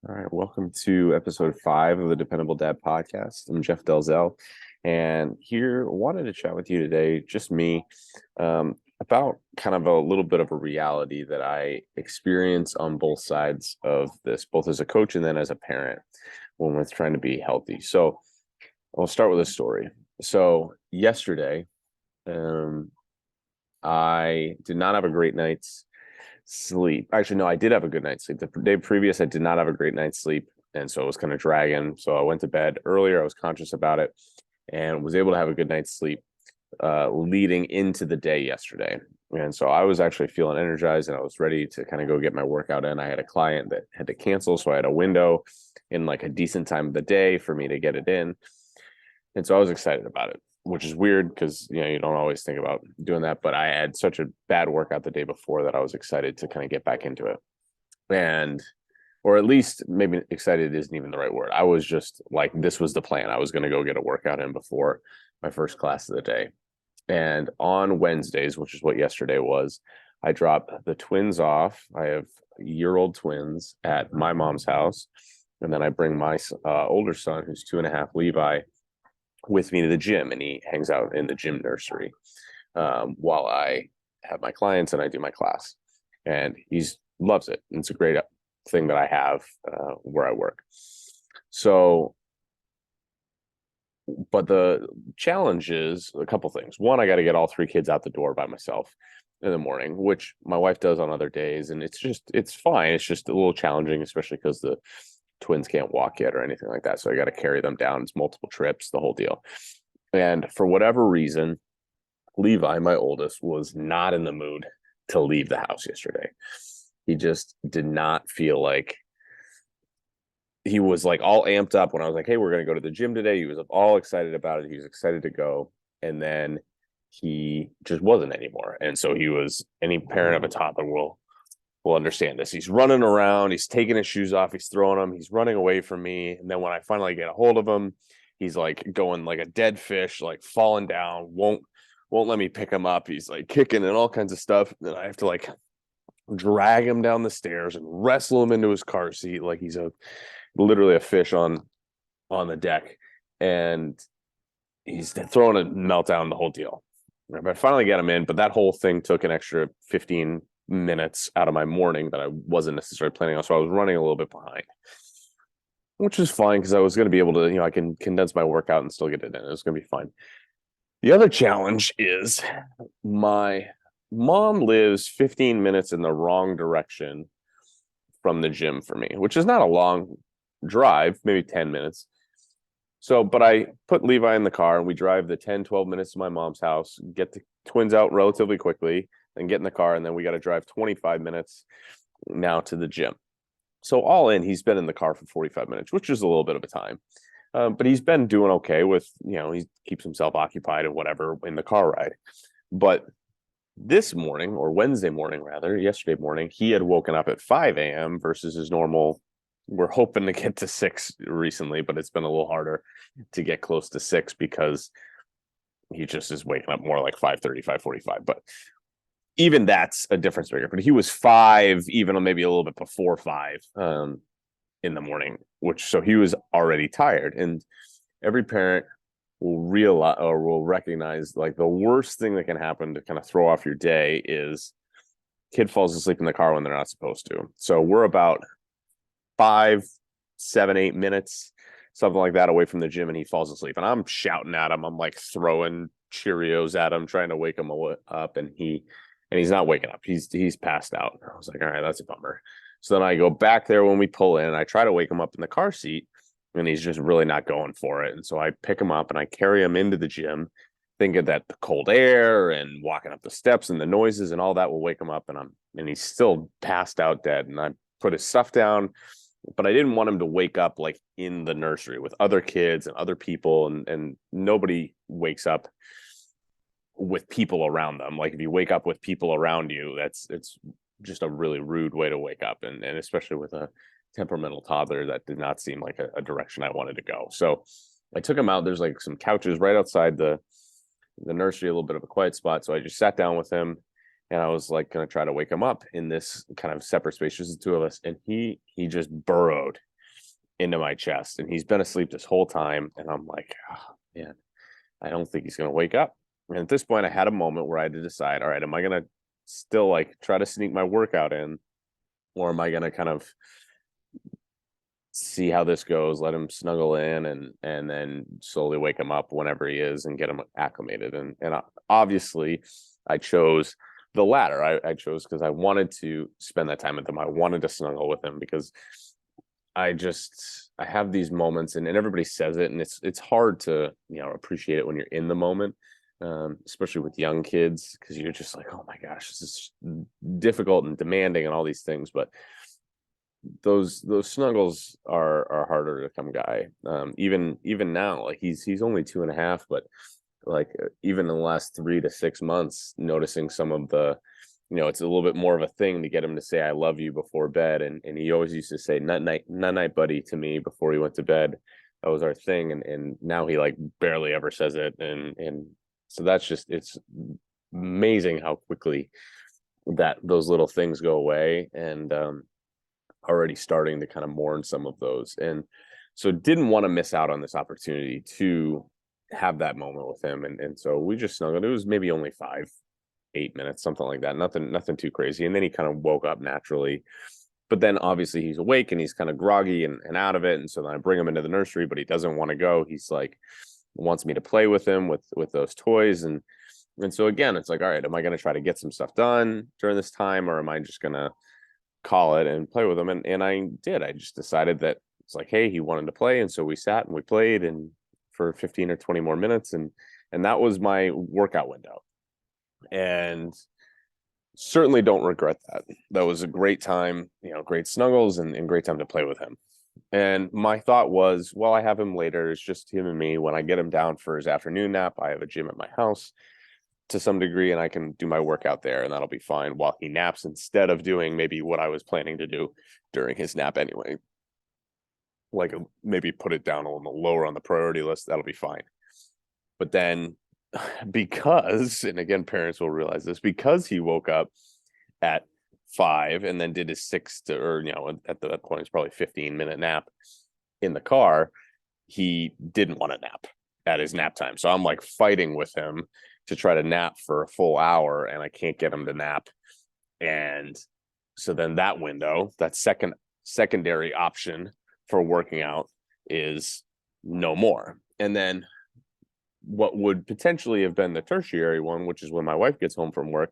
All right, welcome to episode 5 of the Dependable Dad podcast. I'm Jeff Delzell, and here wanted to chat with you today, just me, about kind of a little bit of a reality that I experience on both sides of this, both as a coach and then as a parent when we're trying to be healthy. So I'll start with a story. So yesterday, I did not have a great night's sleep. Actually, no, I did have a good night's sleep. The day previous, I did not have a great night's sleep. And so it was kind of dragging. So I went to bed earlier. I was conscious about it and was able to have a good night's sleep leading into the day yesterday. And so I was actually feeling energized and I was ready to kind of go get my workout in. I had a client that had to cancel. So I had a window in like a decent time of the day for me to get it in. And so I was excited about it, which is weird because you don't always think about doing that. But I had such a bad workout the day before that I was excited to kind of get back into it. And or at least maybe excited isn't even the right word. I was just like, this was the plan. I was going to go get a workout in before my first class of the day. And on Wednesdays, which is what yesterday was, I drop the twins off. I have year-old twins at my mom's house. And then I bring my older son, who's 2.5, Levi, with me to the gym, and he hangs out in the gym nursery while I have my clients and I do my class. And he loves it. And it's a great thing that I have where I work. So, but the challenge is a couple things. One, I got to get all 3 kids out the door by myself in the morning, which my wife does on other days. And it's fine. It's just a little challenging, especially because the twins can't walk yet or anything like that. So I got to carry them down. It's multiple trips, the whole deal. And for whatever reason, Levi, my oldest, was not in the mood to leave the house yesterday. He just did not feel like he was like all amped up when I was like, hey, we're going to go to the gym today. He was all excited about it. He was excited to go. And then he just wasn't anymore. And so he was, any parent of a toddler will understand this. He's running around, he's taking his shoes off, he's throwing them, he's running away from me. And then when I finally get a hold of him, he's like going like a dead fish, like falling down, won't let me pick him up. He's like kicking and all kinds of stuff. And I have to like drag him down the stairs and wrestle him into his car seat like he's literally a fish on the deck. And he's throwing a meltdown, the whole deal. But I finally get him in, but that whole thing took an extra 15 minutes out of my morning that I wasn't necessarily planning on. So I was running a little bit behind, which is fine because I was going to be able to, I can condense my workout and still get it in. It was going to be fine. The other challenge is my mom lives 15 minutes in the wrong direction from the gym for me, which is not a long drive, maybe 10 minutes. So, but I put Levi in the car and we drive the 10, 12 minutes to my mom's house, get the twins out relatively quickly, and get in the car, and then we got to drive 25 minutes now to the gym. So all in, he's been in the car for 45 minutes, which is a little bit of a time. But he's been doing okay with, he keeps himself occupied and whatever in the car ride. But this morning, or Wednesday morning rather, yesterday morning, he had woken up at 5 a.m. versus his normal. We're hoping to get to 6 recently, but it's been a little harder to get close to 6 because he just is waking up more like 5:30, 5:45. But even that's a difference maker. But he was 5, even maybe a little bit before 5 in the morning, so he was already tired. And every parent will realize or will recognize like the worst thing that can happen to kind of throw off your day is kid falls asleep in the car when they're not supposed to. So we're about 5, 7, 8 minutes, something like that, away from the gym, and he falls asleep. And I'm shouting at him. I'm like throwing Cheerios at him, trying to wake him up, and he's not waking up. He's passed out. I was like, all right, that's a bummer. So then I go back there when we pull in. I try to wake him up in the car seat, and he's just really not going for it. And so I pick him up and I carry him into the gym, thinking that the cold air and walking up the steps and the noises and all that will wake him up. And he's still passed out dead. And I put his stuff down, but I didn't want him to wake up like in the nursery with other kids and other people, and nobody wakes up with people around them. Like if you wake up with people around you, it's just a really rude way to wake up, and especially with a temperamental toddler, that did not seem like a direction I wanted to go. So I took him out. There's like some couches right outside the nursery, a little bit of a quiet spot. So I just sat down with him, and I was like going to try to wake him up in this kind of separate space, just the 2 of us. And he just burrowed into my chest, and he's been asleep this whole time. And I'm like, oh, man, I don't think he's going to wake up. And at this point, I had a moment where I had to decide, all right, am I going to still like try to sneak my workout in, or am I going to kind of see how this goes, let him snuggle in, and then slowly wake him up whenever he is and get him acclimated. And obviously I chose the latter. I chose because I wanted to spend that time with him. I wanted to snuggle with him because I have these moments, and everybody says it, and it's hard to, appreciate it when you're in the moment, especially with young kids, because you're just like, oh my gosh, this is difficult and demanding and all these things. But those snuggles are harder to come by. Even now, like he's only 2.5, but like even in the last 3 to 6 months, noticing some of the, it's a little bit more of a thing to get him to say I love you before bed, and he always used to say night night buddy to me before he went to bed. That was our thing, and now he like barely ever says it, and so it's amazing how quickly that those little things go away, and already starting to kind of mourn some of those. And so didn't want to miss out on this opportunity to have that moment with him. And so we just snuggled. It was maybe only 5-8 minutes, something like that. Nothing too crazy. And then he kind of woke up naturally. But then obviously he's awake and he's kind of groggy and out of it. And so then I bring him into the nursery, but he doesn't want to go. He's like, wants me to play with him with those toys. And so again, it's like, all right, am I going to try to get some stuff done during this time, or am I just going to call it and play with him? And I did. I just decided that it's like, hey, he wanted to play, and so we sat and we played and for 15 or 20 more minutes, and that was my workout window. And certainly don't regret that. That was a great time, great snuggles and great time to play with him. And my thought was, well, I have him later. It's just him and me. When I get him down for his afternoon nap, I have a gym at my house to some degree, and I can do my workout there, and that'll be fine while he naps, instead of doing maybe what I was planning to do during his nap anyway. Like maybe put it down a little lower on the priority list. That'll be fine. But then because, and again, parents will realize this, because he woke up at 5 and then did his 6 to, or, at that point, it's probably 15-minute nap in the car, he didn't want to nap at his nap time. So I'm like fighting with him to try to nap for a full hour, and I can't get him to nap. And so then that window, that secondary option for working out, is no more. And then what would potentially have been the tertiary one, which is when my wife gets home from work,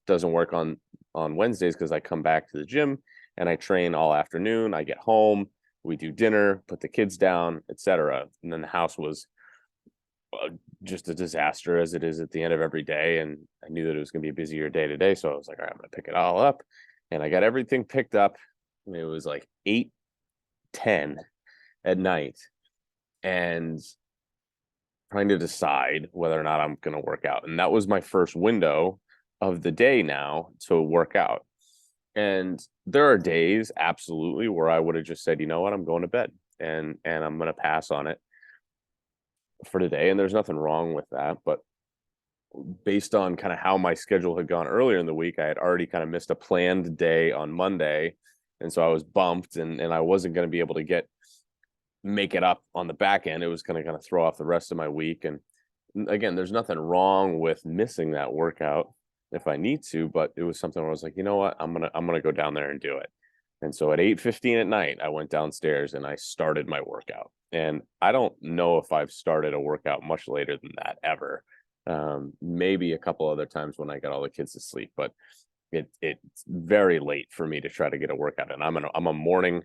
doesn't work on Wednesdays, because I come back to the gym and I train all afternoon. I get home, we do dinner, put the kids down, etc. And then the house was just a disaster, as it is at the end of every day. And I knew that it was going to be a busier day today. So I was like, all right, I'm going to pick it all up. And I got everything picked up. And it was like 8:10 at night, and trying to decide whether or not I'm going to work out. And that was my first window of the day now to work out. And there are days absolutely where I would have just said, you know what, I'm going to bed, and I'm going to pass on it for today. And there's nothing wrong with that. But based on kind of how my schedule had gone earlier in the week, I had already kind of missed a planned day on Monday. And so I was bumped, and I wasn't going to be able to make it up on the back end. It was going to kind of throw off the rest of my week. And again, there's nothing wrong with missing that workout if I need to, but it was something where I was like, you know what, I'm gonna go down there and do it. And so at 8:15 at night, I went downstairs and I started my workout. And I don't know if I've started a workout much later than that ever. Maybe a couple other times when I got all the kids to sleep, but it's very late for me to try to get a workout. And I'm a morning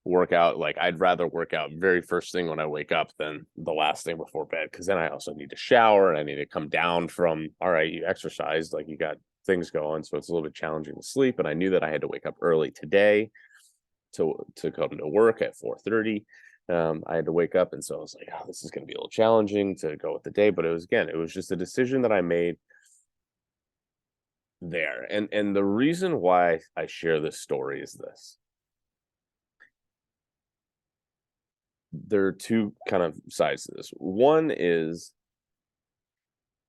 workout. Like, I'd rather work out very first thing when I wake up than the last thing before bed, because then I also need to shower and I need to come down from, all right, you exercised, like you got things going, so it's a little bit challenging to sleep. And I knew that I had to wake up early today to come to work at 4:30. I had to wake up, and so I was like, oh, this is going to be a little challenging to go with the day. But it was just a decision that I made there. And the reason why I share this story is this: there are two kind of sides to this. One is,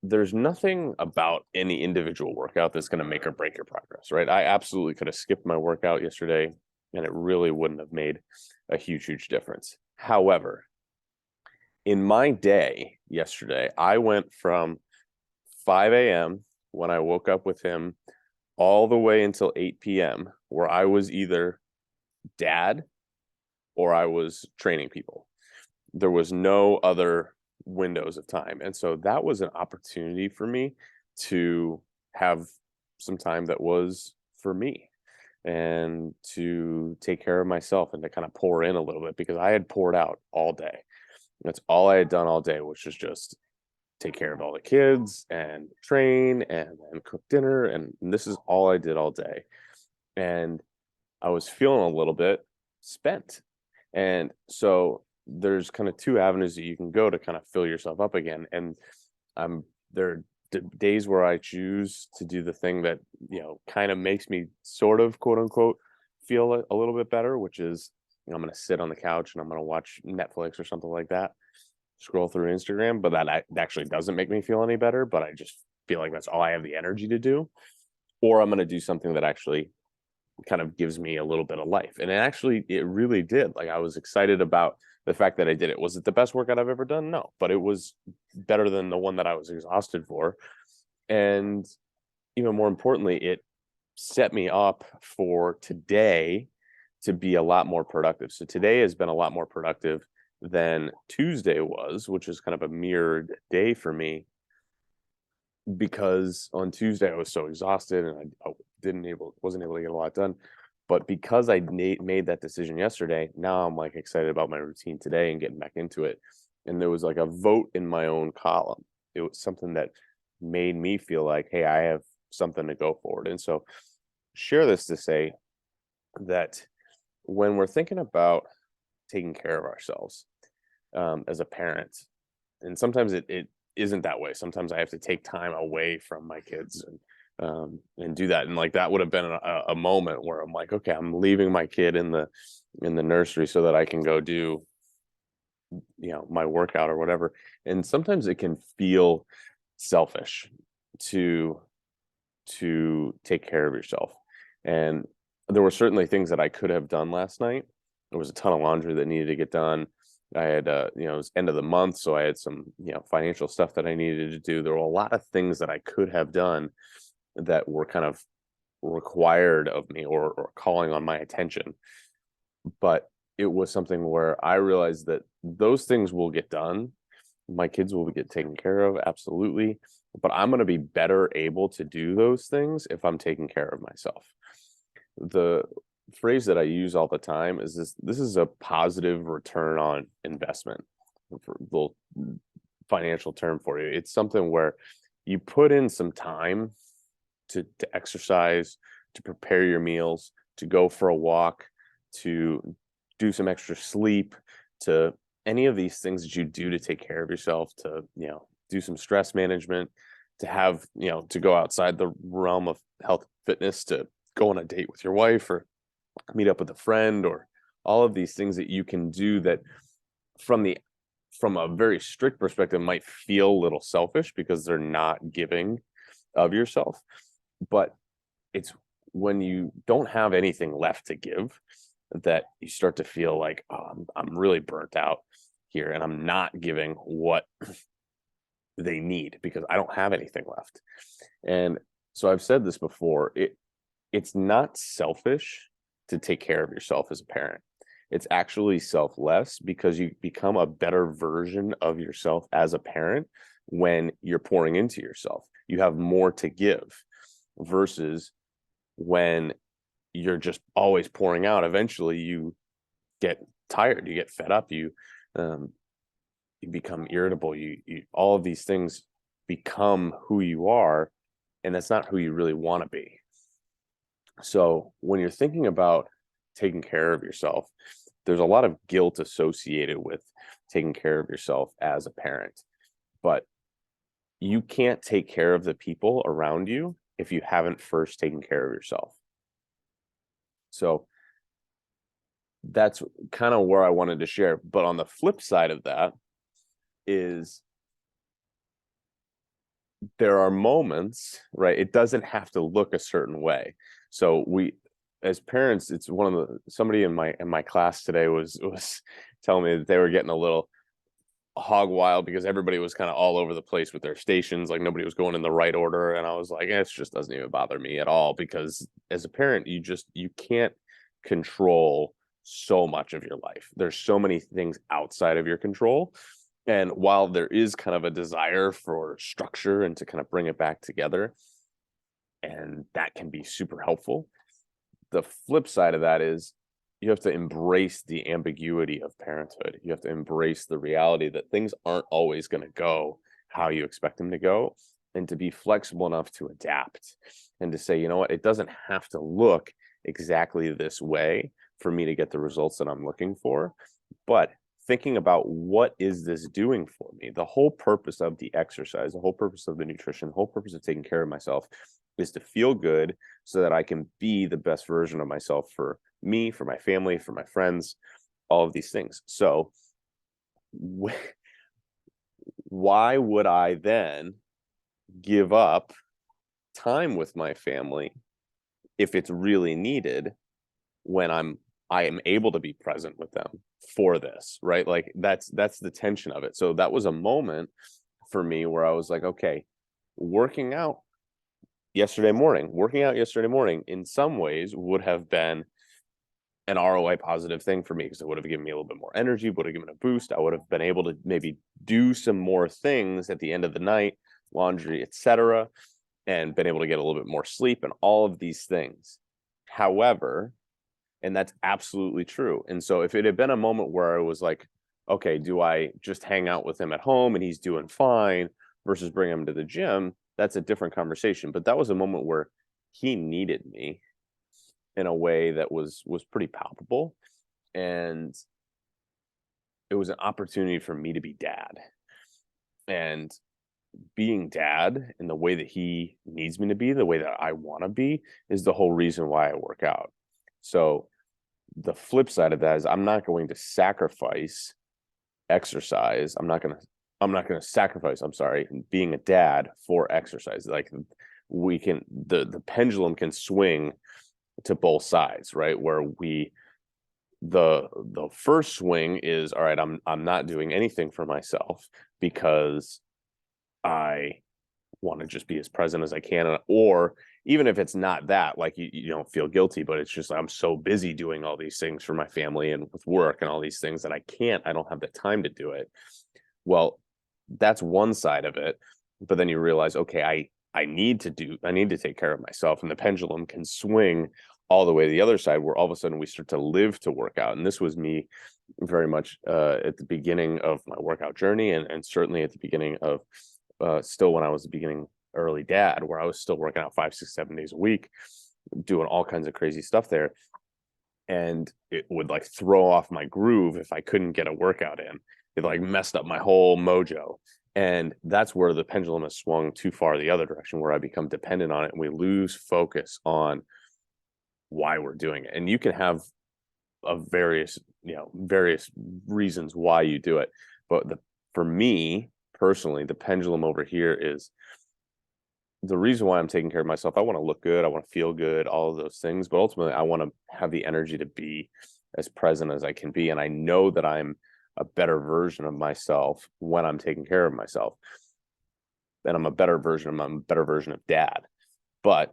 there's nothing about any individual workout that's going to make or break your progress, right? I absolutely could have skipped my workout yesterday and it really wouldn't have made a huge difference. However, in my day yesterday, I went from 5 a.m. when I woke up with him all the way until 8 p.m., where I was either dad or I was training people. There was no other windows of time. And so that was an opportunity for me to have some time that was for me and to take care of myself and to kind of pour in a little bit, because I had poured out all day. That's all I had done all day, which was just take care of all the kids and train and cook dinner. And this is all I did all day. And I was feeling a little bit spent. And so there's kind of two avenues that you can go to kind of fill yourself up again. And there are days where I choose to do the thing that, kind of makes me sort of quote unquote feel a little bit better, which is, I'm going to sit on the couch and I'm going to watch Netflix or something like that, scroll through Instagram. But that actually doesn't make me feel any better, but I just feel like that's all I have the energy to do. Or I'm going to do something that actually kind of gives me a little bit of life. And it really did. Like, I was excited about the fact that I did it. Was it the best workout I've ever done? No, but it was better than the one that I was exhausted for. And even more importantly, it set me up for today to be a lot more productive. So today has been a lot more productive than Tuesday was, which is kind of a mirrored day for me, because on Tuesday I was so exhausted and I wasn't able to get a lot done. But because I made that decision yesterday, now I'm like excited about my routine today and getting back into it. And there was like a vote in my own column. It was something that made me feel like, hey, I have something to go forward. And so share this to say that when we're thinking about taking care of ourselves as a parent, and sometimes it isn't that way. Sometimes I have to take time away from my kids and do that. And like that would have been a moment where I'm like, okay, I'm leaving my kid in the nursery so that I can go do my workout or whatever. And sometimes it can feel selfish to take care of yourself. And there were certainly things that I could have done last night. There was a ton of laundry that needed to get done. I had it was end of the month, so I had some financial stuff that I needed to do. There were a lot of things that I could have done that were kind of required of me or calling on my attention. But it was something where I realized that those things will get done. My kids will get taken care of, absolutely. But I'm going to be better able to do those things if I'm taking care of myself. The phrase that I use all the time is this is a positive return on investment, for a little financial term for you. It's something where you put in some time to exercise, to prepare your meals, to go for a walk, to do some extra sleep, to any of these things that you do to take care of yourself, to do some stress management, to have to go outside the realm of health fitness, to go on a date with your wife or meet up with a friend, or all of these things that you can do that from a very strict perspective might feel a little selfish because they're not giving of yourself. But it's when you don't have anything left to give that you start to feel like, oh, I'm really burnt out here and I'm not giving what they need because I don't have anything left. And so I've said this before, it's not selfish to take care of yourself as a parent. It's actually selfless because you become a better version of yourself as a parent when you're pouring into yourself. You have more to give versus when you're just always pouring out. Eventually you get tired, you get fed up, you become irritable, you all of these things become who you are, and that's not who you really want to be. So when you're thinking about taking care of yourself, there's a lot of guilt associated with taking care of yourself as a parent, but you can't take care of the people around you if you haven't first taken care of yourself. So that's kind of where I wanted to share. But on the flip side of that is there are moments, right? It doesn't have to look a certain way. So as parents, it's one of somebody in my class today was telling me that they were getting a little hog wild because everybody was kind of all over the place with their stations, like nobody was going in the right order. And I was like, it just doesn't even bother me at all, because as a parent, you can't control so much of your life. There's so many things outside of your control. And while there is kind of a desire for structure and to kind of bring it back together, and that can be super helpful, the flip side of that is you have to embrace the ambiguity of parenthood. You have to embrace the reality that things aren't always going to go how you expect them to go, and to be flexible enough to adapt and to say, you know what, it doesn't have to look exactly this way for me to get the results that I'm looking for. But thinking about, what is this doing for me? The whole purpose of the exercise, the whole purpose of the nutrition, the whole purpose of taking care of myself is to feel good so that I can be the best version of myself for me, for my family, for my friends, all of these things. So why would I then give up time with my family if it's really needed, when I am able to be present with them for this, right? Like that's the tension of it. So that was a moment for me where I was like, okay, working out yesterday morning in some ways would have been an ROI positive thing for me, because it would have given me a little bit more energy, would have given a boost. I would have been able to maybe do some more things at the end of the night, laundry, etc., and been able to get a little bit more sleep and all of these things. However, and that's absolutely true. And so if it had been a moment where I was like, okay, do I just hang out with him at home and he's doing fine versus bring him to the gym, that's a different conversation. But that was a moment where he needed me in a way that was pretty palpable, and it was an opportunity for me to be dad. And being dad in the way that he needs me to be, the way that I want to be, is the whole reason why I work out. So the flip side of that is I'm not going to sacrifice exercise. I'm not going to sacrifice, I'm sorry, being a dad for exercise. Like the pendulum can swing to both sides, right? Where the first swing is, all right, I'm not doing anything for myself because I want to just be as present as I can. Or even if it's not that, like you don't feel guilty, but it's just I'm so busy doing all these things for my family and with work and all these things that I don't have the time to do it. Well, that's one side of it. But then you realize, okay, I need to take care of myself. And the pendulum can swing all the way to the other side, where all of a sudden we start to live to work out. And this was me very much at the beginning of my workout journey, and certainly at the beginning of still when I was the beginning early dad, where I was still working out 5, 6, 7 days a week, doing all kinds of crazy stuff there. And it would like throw off my groove if I couldn't get a workout in. It like messed up my whole mojo. And that's where the pendulum has swung too far the other direction, where I become dependent on it and we lose focus on why we're doing it. And you can have various reasons why you do it. But for me personally, the pendulum over here is the reason why I'm taking care of myself. I want to look good. I want to feel good, all of those things. But ultimately, I want to have the energy to be as present as I can be. And I know that I'm a better version of myself when I'm taking care of myself. And I'm a better version of dad. But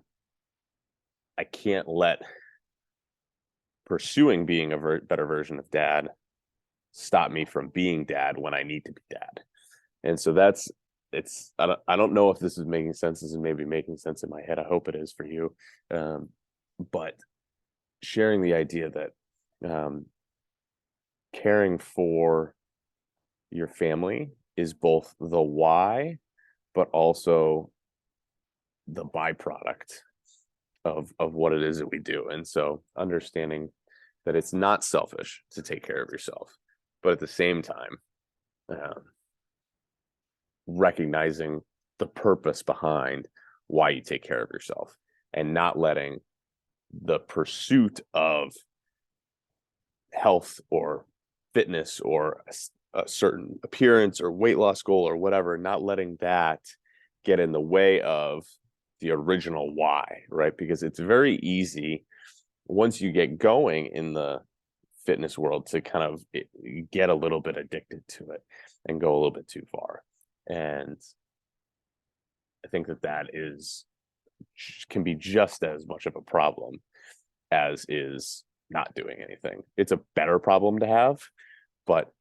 I can't let pursuing being a better version of dad stop me from being dad when I need to be dad. And so I don't know if this is making sense. This is maybe making sense in my head. I hope it is for you. But sharing the idea that caring for your family is both the why, but also the byproduct of what it is that we do. And so understanding that it's not selfish to take care of yourself, but at the same time, recognizing the purpose behind why you take care of yourself, and not letting the pursuit of health or fitness or a certain appearance or weight loss goal or whatever, not letting that get in the way of the original why, right? Because it's very easy once you get going in the fitness world, to kind of get a little bit addicted to it and go a little bit too far. And I think that can be just as much of a problem as is not doing anything. It's a better problem to have, but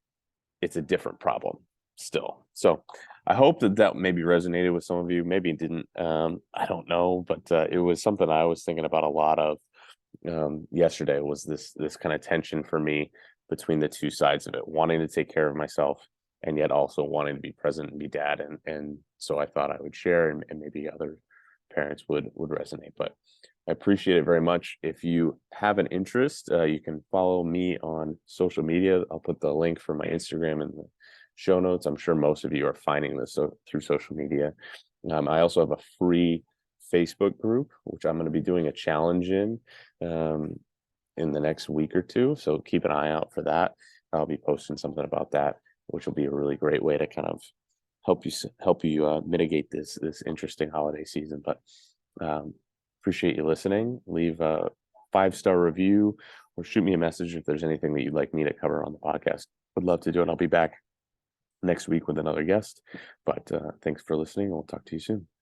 it's a different problem still. So I hope that maybe resonated with some of you. Maybe it didn't. I don't know, but it was something I was thinking about a lot of yesterday. Was this kind of tension for me between the two sides of it, wanting to take care of myself and yet also wanting to be present and be dad. And so I thought I would share, and maybe other parents would resonate. But I appreciate it very much. If you have an interest, you can follow me on social media. I'll put the link for my Instagram in the show notes. I'm sure most of you are finding this through social media. I also have a free Facebook group, which I'm going to be doing a challenge in the next week or two. So keep an eye out for that. I'll be posting something about that, which will be a really great way to kind of help you mitigate this interesting holiday season. But appreciate you listening. Leave a 5-star review or shoot me a message if there's anything that you'd like me to cover on the podcast. Would love to do it. I'll be back next week with another guest. But thanks for listening, and we'll talk to you soon.